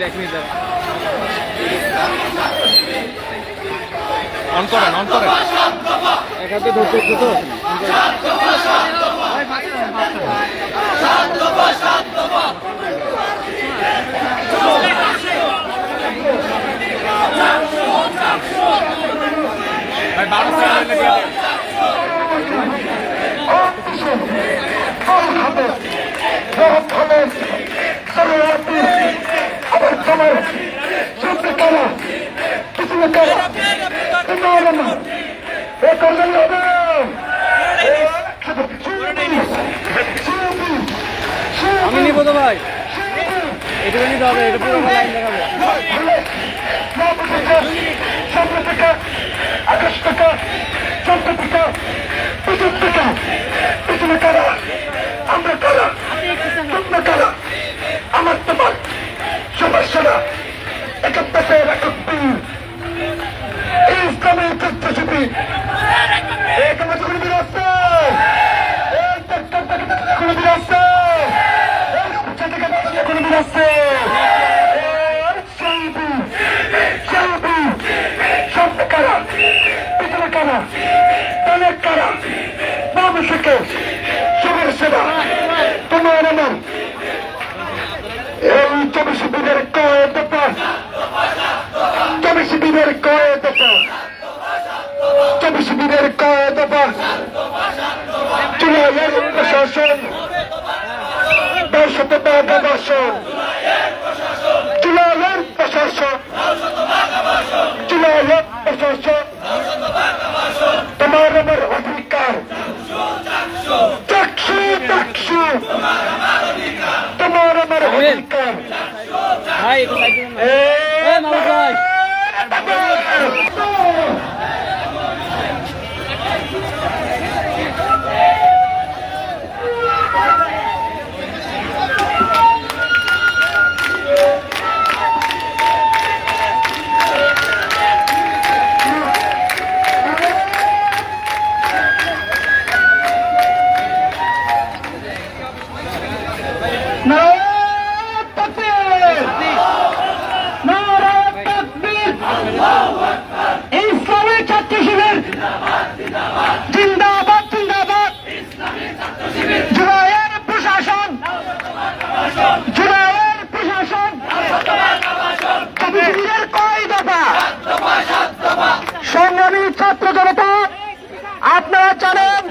এক minute on করেন এক হাতে ধরতে তো ভাই 12 আমি নিব তো ভাই এটুকু নিতে হবে এটা পুরো লাইন দেখাবে আমার তোমার সমস্যা না একাত্তরে ইসলামের তথ্যশিল্পী তোমার আমার এই চবিশিবিদের কয়েক দফা চবিশিবিদের কয়েক দফা চবিশিবিদের কয়েক দফা চুলাইয়ের প্রশাসন দর্শতবাগা ভাষণ চুলাইয়ের প্রশাসন চুলাইয়ের প্রশাসন তোমার আমার অধিকার চাকসু চাকসু তোমার আমার অধিকার ইসলামী ছাত্র শিবির জিন্দাবাদ জিন্দাবাদ জুলাইয়ের প্রশাসন জুলাইয়ের প্রশাসন শিবিরের কয় দফা সংগ্রামী ছাত্র জনতা আপনারা জানেন